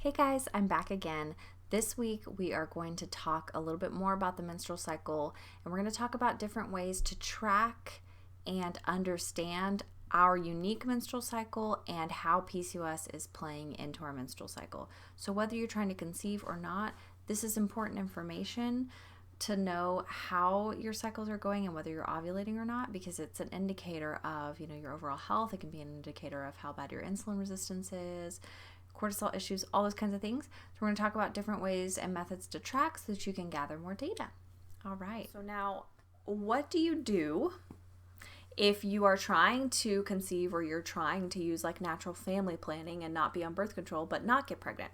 Hey guys, I'm back again. This week we are going to talk a little bit more about the menstrual cycle, and we're going to talk about different ways to track and understand our unique menstrual cycle and how PCOS is playing into our menstrual cycle. So whether you're trying to conceive or not, this is important information to know how your cycles are going and whether you're ovulating or not, because it's an indicator of, your overall health. It can be an indicator of how bad your insulin resistance is, cortisol issues, all those kinds of things. So we're going to talk about different ways and methods to track so that you can gather more data. All right. So now, what do you do if you are trying to conceive or you're trying to use like natural family planning and not be on birth control but not get pregnant?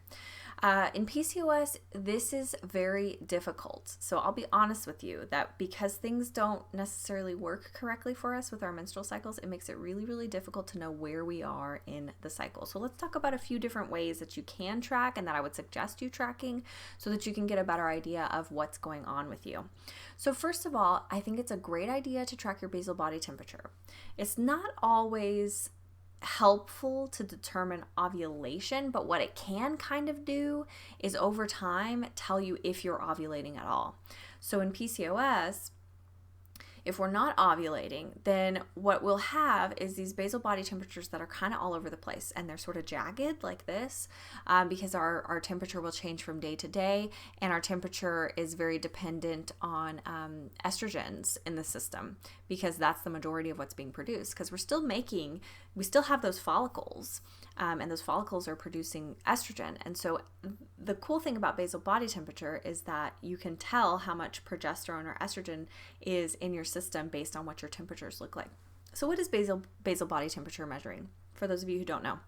In PCOS, this is very difficult. So I'll be honest with you that because things don't necessarily work correctly for us with our menstrual cycles, it makes it really, really difficult to know where we are in the cycle. So let's talk about a few different ways that you can track and that I would suggest you tracking so that you can get a better idea of what's going on with you. So first of all, I think it's a great idea to track your basal body temperature. It's not always helpful to determine ovulation, but what it can kind of do is over time tell you if you're ovulating at all. So in PCOS, if we're not ovulating, then what we'll have is these basal body temperatures that are kind of all over the place, and they're sort of jagged like this because our temperature will change from day to day, and our temperature is very dependent on estrogens in the system because that's the majority of what's being produced, because we still have those follicles, and those follicles are producing estrogen. And so the cool thing about basal body temperature is that you can tell how much progesterone or estrogen is in your system based on what your temperatures look like. So what is basal body temperature measuring, for those of you who don't know?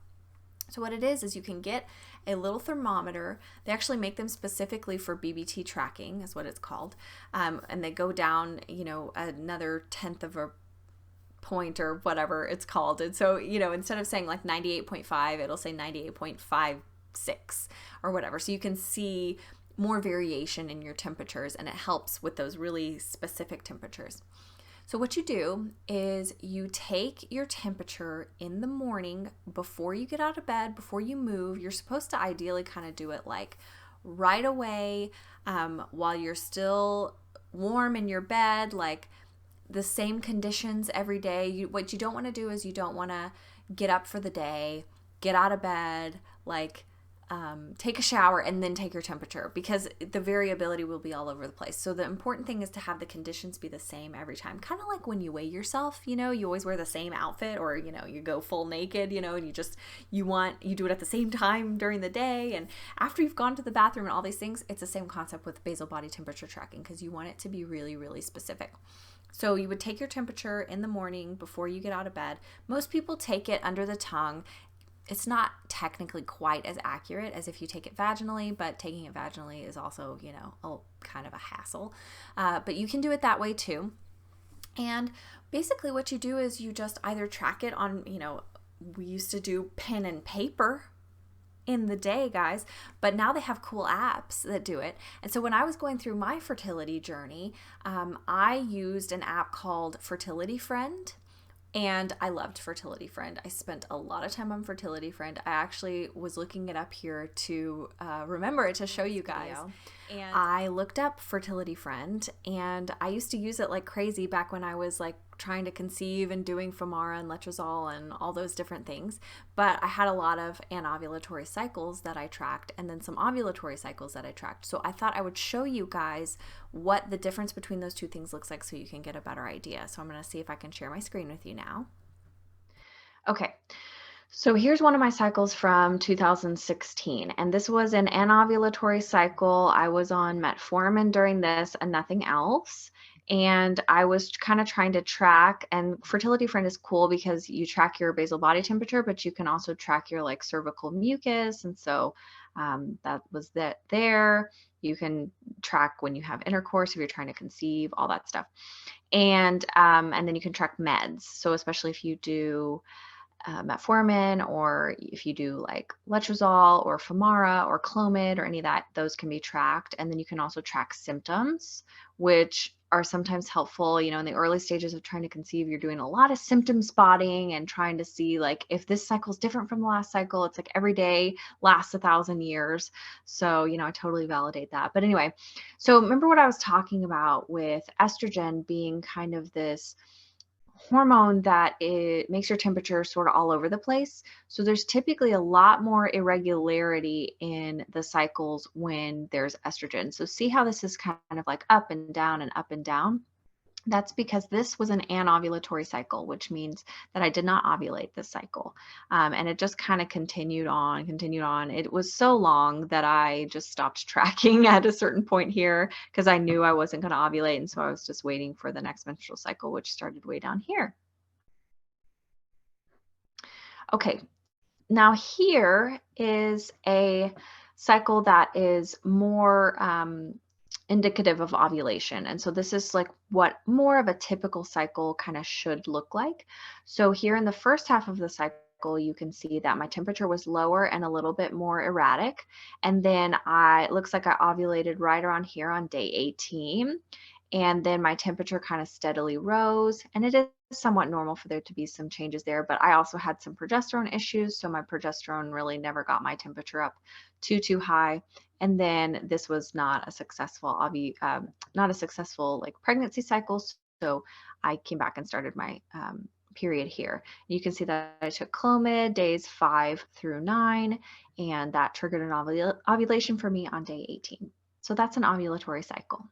So what it is you can get a little thermometer. They actually make them specifically for BBT tracking, is what it's called. And they go down, another tenth of a point or whatever it's called. And so, instead of saying like 98.5, it'll say 98.56 or whatever. So you can see more variation in your temperatures, and it helps with those really specific temperatures. So what you do is you take your temperature in the morning before you get out of bed, before you move. You're supposed to ideally kind of do it like right away, while you're still warm in your bed, like the same conditions every day. What you don't want to do is you don't want to get up for the day, get out of bed, take a shower, and then take your temperature, because the variability will be all over the place. So the important thing is to have the conditions be the same every time. Kind of like when you weigh yourself, you always wear the same outfit, or, you go full naked, and you do it at the same time during the day. And after you've gone to the bathroom and all these things, it's the same concept with basal body temperature tracking, because you want it to be really, really specific. So you would take your temperature in the morning before you get out of bed. Most people take it under the tongue. It's not technically quite as accurate as if you take it vaginally, but taking it vaginally is also, kind of a hassle. But you can do it that way too. And basically what you do is you just either track it on, we used to do pen and paper in the day, guys, but now they have cool apps that do it. And so when I was going through my fertility journey, I used an app called Fertility Friend. And I loved Fertility Friend. I spent a lot of time on Fertility Friend. I actually was looking it up here to remember it to show you guys. And I looked up Fertility Friend, and I used to use it like crazy back when I was like trying to conceive and doing Femara and Letrozole and all those different things. But I had a lot of anovulatory cycles that I tracked, and then some ovulatory cycles that I tracked. So I thought I would show you guys what the difference between those two things looks like so you can get a better idea. So I'm going to see if I can share my screen with you now. Okay. So here's one of my cycles from 2016, and this was an anovulatory cycle. I was on metformin during this and nothing else. And I was kind of trying to track, and Fertility Friend is cool because you track your basal body temperature, but you can also track your like cervical mucus. And so that was that there. You can track when you have intercourse, if you're trying to conceive, all that stuff. And then you can track meds. So especially if you do metformin, or if you do like letrozole or Femara or Clomid or any of that, those can be tracked. And then you can also track symptoms, which are sometimes helpful. In the early stages of trying to conceive, you're doing a lot of symptom spotting and trying to see like if this cycle is different from the last cycle. It's like every day lasts 1,000 years. So, I totally validate that. But anyway, so remember what I was talking about with estrogen being kind of this hormone that it makes your temperature sort of all over the place. So there's typically a lot more irregularity in the cycles when there's estrogen. So see how this is kind of like up and down and up and down? That's because this was an anovulatory cycle, which means that I did not ovulate this cycle. And it just kind of continued on, continued on. It was so long that I just stopped tracking at a certain point here because I knew I wasn't going to ovulate. And so I was just waiting for the next menstrual cycle, which started way down here. Okay, now here is a cycle that is more indicative of ovulation. And so this is like what more of a typical cycle kind of should look like. So here in the first half of the cycle, you can see that my temperature was lower and a little bit more erratic. And then it looks like I ovulated right around here on day 18. And then my temperature kind of steadily rose, and it is somewhat normal for there to be some changes there, but I also had some progesterone issues, so my progesterone really never got my temperature up too high. And then this was not a successful like pregnancy cycle, so I came back and started my period here. You can see that I took Clomid days 5 through 9, and that triggered an ovulation for me on day 18. So that's an ovulatory cycle.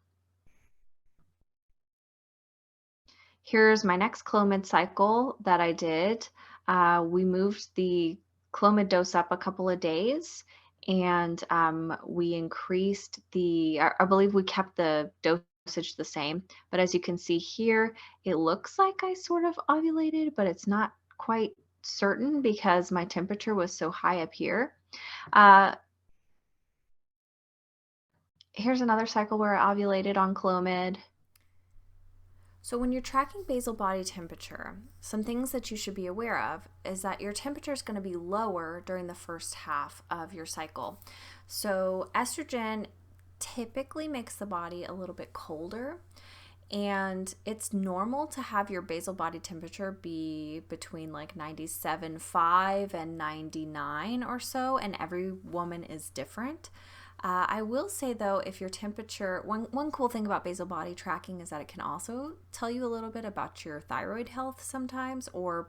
Here's my next Clomid cycle that I did. We moved the Clomid dose up a couple of days, and we increased I believe we kept the dosage the same. But as you can see here, it looks like I sort of ovulated, but it's not quite certain because my temperature was so high up here. Here's another cycle where I ovulated on Clomid. So when you're tracking basal body temperature, some things that you should be aware of is that your temperature is going to be lower during the first half of your cycle. So estrogen typically makes the body a little bit colder, and it's normal to have your basal body temperature be between like 97.5 and 99 or so, and every woman is different. I will say though, if your temperature, one cool thing about basal body tracking is that it can also tell you a little bit about your thyroid health sometimes, or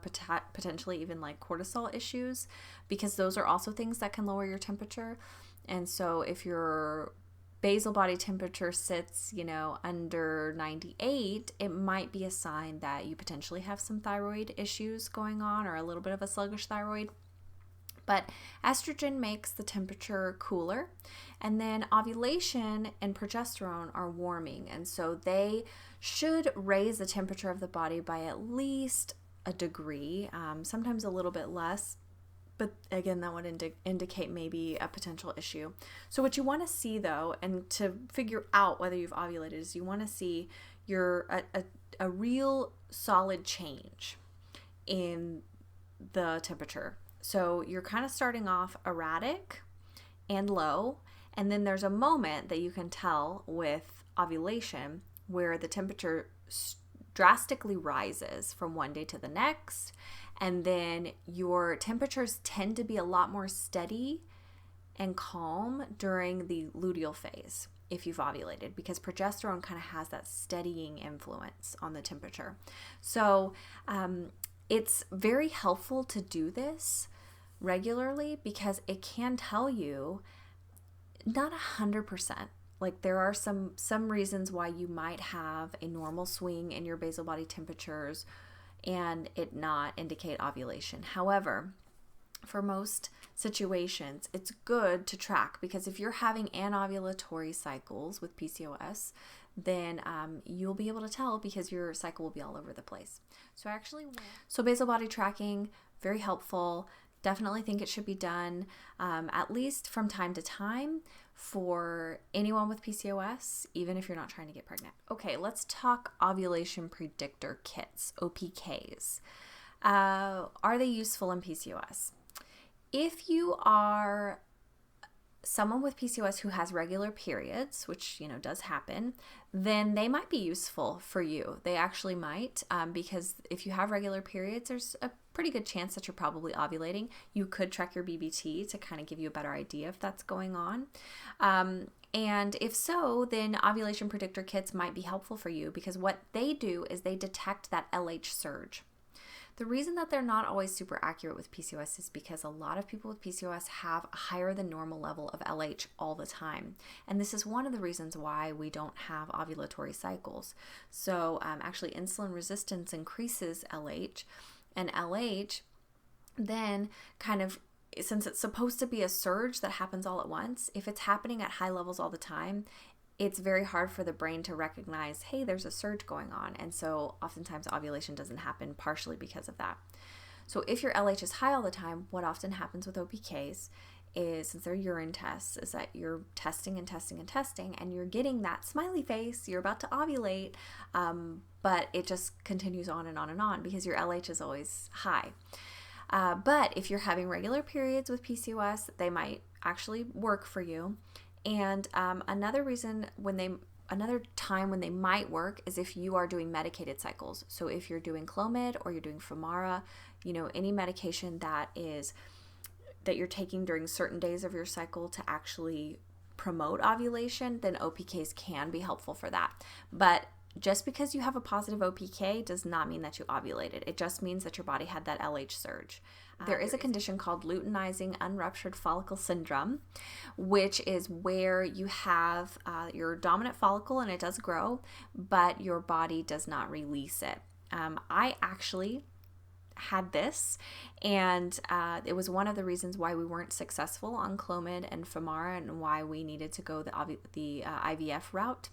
potentially even like cortisol issues, because those are also things that can lower your temperature. And so if your basal body temperature sits, under 98, it might be a sign that you potentially have some thyroid issues going on, or a little bit of a sluggish thyroid. But estrogen makes the temperature cooler, and then ovulation and progesterone are warming, and so they should raise the temperature of the body by at least a degree, sometimes a little bit less, but again, that would indicate maybe a potential issue. So what you want to see though, and to figure out whether you've ovulated, is you want to see a real solid change in the temperature. So you're kind of starting off erratic and low, and then there's a moment that you can tell with ovulation where the temperature drastically rises from one day to the next, and then your temperatures tend to be a lot more steady and calm during the luteal phase if you've ovulated, because progesterone kind of has that steadying influence on the temperature. So it's very helpful to do this regularly because it can tell you, not 100%, like there are some reasons why you might have a normal swing in your basal body temperatures and it not indicate ovulation. However, for most situations, it's good to track, because if you're having anovulatory cycles with PCOS, then you'll be able to tell because your cycle will be all over the place. So basal body tracking, very helpful. Definitely think it should be done at least from time to time for anyone with PCOS, even if you're not trying to get pregnant. Okay, let's talk ovulation predictor kits, OPKs. Are they useful in PCOS? If you are someone with PCOS who has regular periods, which, does happen, then they might be useful for you. They actually might, because if you have regular periods, there's a pretty good chance that you're probably ovulating. You could track your BBT to kind of give you a better idea if that's going on. And if so, then ovulation predictor kits might be helpful for you, because what they do is they detect that LH surge. The reason that they're not always super accurate with PCOS is because a lot of people with PCOS have a higher than normal level of LH all the time. And this is one of the reasons why we don't have ovulatory cycles. So actually insulin resistance increases LH, and LH then kind of, since it's supposed to be a surge that happens all at once, if it's happening at high levels all the time, it's very hard for the brain to recognize, hey, there's a surge going on. And so oftentimes ovulation doesn't happen, partially because of that. So if your LH is high all the time, what often happens with OPKs is, since they're urine tests, is that you're testing and testing and testing, and you're getting that smiley face, you're about to ovulate, but it just continues on and on and on because your LH is always high. But if you're having regular periods with PCOS, they might actually work for you. And another time when they might work is if you are doing medicated cycles. So if you're doing Clomid or you're doing Femara, any medication that you're taking during certain days of your cycle to actually promote ovulation, then OPKs can be helpful for that. But just because you have a positive OPK does not mean that you ovulated. It just means that your body had that LH surge. There is a condition called luteinizing unruptured follicle syndrome, which is where you have your dominant follicle and it does grow, but your body does not release it. I actually had this, and it was one of the reasons why we weren't successful on Clomid and Femara, and why we needed to go the IVF route,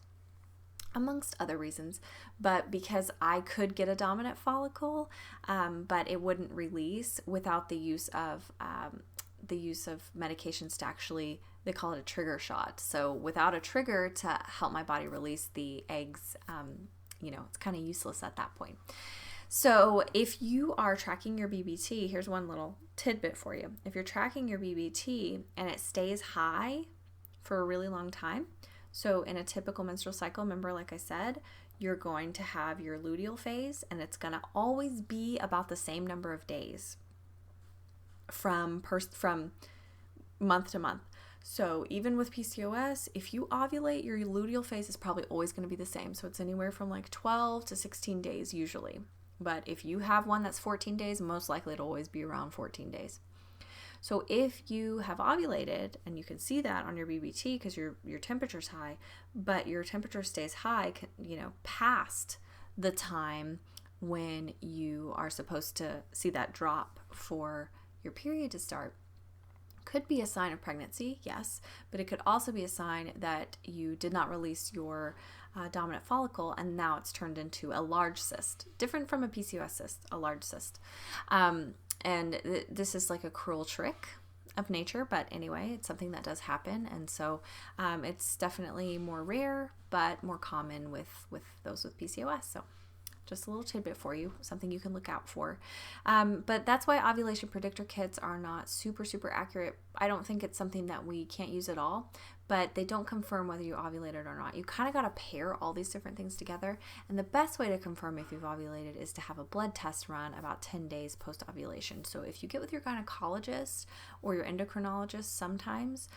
amongst other reasons. But because I could get a dominant follicle, but it wouldn't release without the use of medications to actually, they call it a trigger shot. So without a trigger to help my body release the eggs, it's kind of useless at that point. So if you are tracking your BBT, here's one little tidbit for you. If you're tracking your BBT and it stays high for a really long time, so in a typical menstrual cycle, remember, like I said, you're going to have your luteal phase, and it's going to always be about the same number of days from month to month. So even with PCOS, if you ovulate, your luteal phase is probably always going to be the same. So it's anywhere from like 12 to 16 days usually. But if you have one that's 14 days, most likely it'll always be around 14 days. So if you have ovulated, and you can see that on your BBT because your temperature's high, but your temperature stays high, past the time when you are supposed to see that drop for your period to start, could be a sign of pregnancy, yes, but it could also be a sign that you did not release your dominant follicle, and now it's turned into a large cyst, different from a PCOS cyst, a large cyst. And this is like a cruel trick of nature, but anyway, it's something that does happen. And so it's definitely more rare, but more common with those with PCOS. So just a little tidbit for you, something you can look out for. But that's why ovulation predictor kits are not super, super accurate. I don't think it's something that we can't use at all, but they don't confirm whether you ovulated or not. You kind of got to pair all these different things together. And the best way to confirm if you've ovulated is to have a blood test run about 10 days post-ovulation. So if you get with your gynecologist or your endocrinologist sometimes,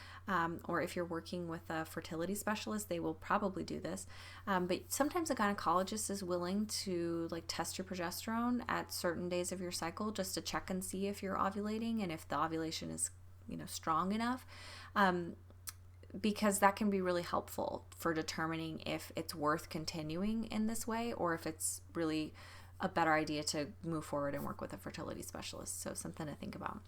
or if you're working with a fertility specialist, they will probably do this. But sometimes a gynecologist is willing to test your progesterone at certain days of your cycle just to check and see if you're ovulating and if the ovulation is strong enough. Because that can be really helpful for determining if it's worth continuing in this way or if it's really a better idea to move forward and work with a fertility specialist. So something to think about.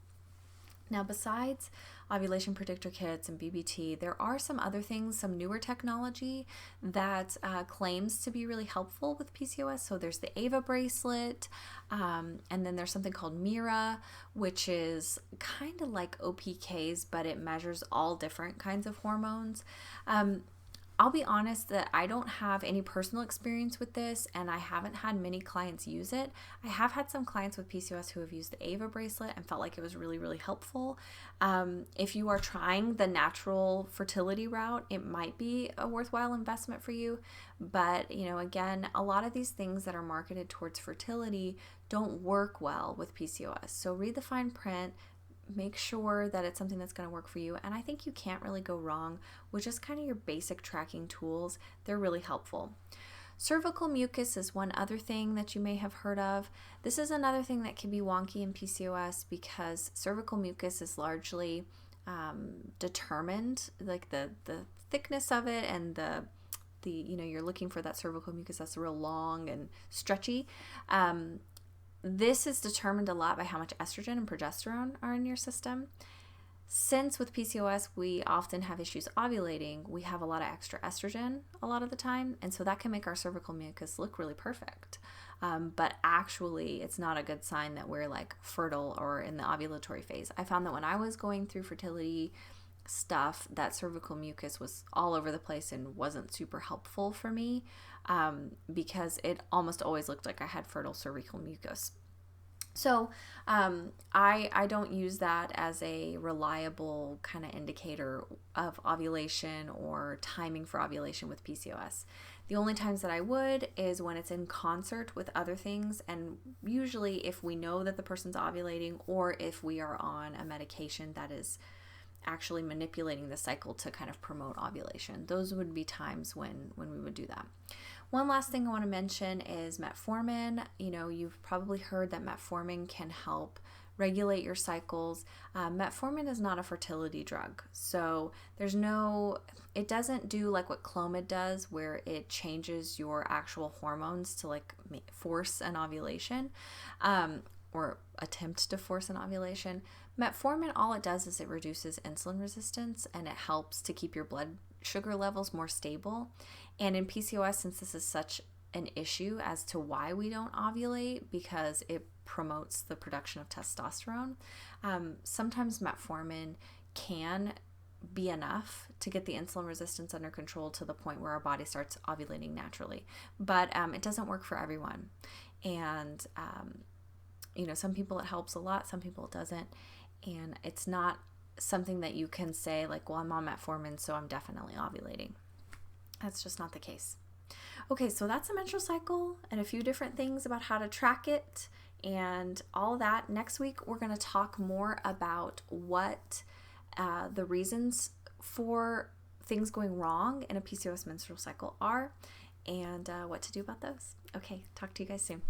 Now, besides ovulation predictor kits and BBT, there are some other things, some newer technology that claims to be really helpful with PCOS. So there's the Ava bracelet, and then there's something called Mira, which is kind of like OPKs, but it measures all different kinds of hormones. I'll be honest that I don't have any personal experience with this, and I haven't had many clients use it. I have had some clients with PCOS who have used the Ava bracelet and felt like it was really, really helpful. If you are trying the natural fertility route, it might be a worthwhile investment for you. But, again, a lot of these things that are marketed towards fertility don't work well with PCOS. So read the fine print. Make sure that it's something that's going to work for you. And I think you can't really go wrong with just kind of your basic tracking tools. They're really helpful. Cervical mucus is one other thing that you may have heard of. This is another thing that can be wonky in PCOS because cervical mucus is largely determined, like the thickness of it and the you're looking for that cervical mucus that's real long and stretchy. This is determined a lot by how much estrogen and progesterone are in your system. Since with PCOS, we often have issues ovulating, we have a lot of extra estrogen a lot of the time, and so that can make our cervical mucus look really perfect. But actually, it's not a good sign that we're like fertile or in the ovulatory phase. I found that when I was going through fertility stuff, that cervical mucus was all over the place and wasn't super helpful for me because it almost always looked like I had fertile cervical mucus. So I don't use that as a reliable kind of indicator of ovulation or timing for ovulation with PCOS. The only times that I would is when it's in concert with other things, and usually if we know that the person's ovulating or if we are on a medication that is actually manipulating the cycle to kind of promote ovulation. Those would be times when we would do that. One last thing I want to mention is metformin. You've probably heard that metformin can help regulate your cycles. Metformin is not a fertility drug. So it doesn't do like what Clomid does where it changes your actual hormones to like force an ovulation or attempt to force an ovulation. Metformin, all it does is it reduces insulin resistance and it helps to keep your blood sugar levels more stable. And in PCOS, since this is such an issue as to why we don't ovulate because it promotes the production of testosterone, sometimes metformin can be enough to get the insulin resistance under control to the point where our body starts ovulating naturally. But it doesn't work for everyone. And, some people it helps a lot, some people it doesn't. And it's not something that you can say like, well, I'm on metformin, so I'm definitely ovulating. That's just not the case. Okay, so that's the menstrual cycle and a few different things about how to track it and all that. Next week, we're going to talk more about what the reasons for things going wrong in a PCOS menstrual cycle are and what to do about those. Okay, talk to you guys soon.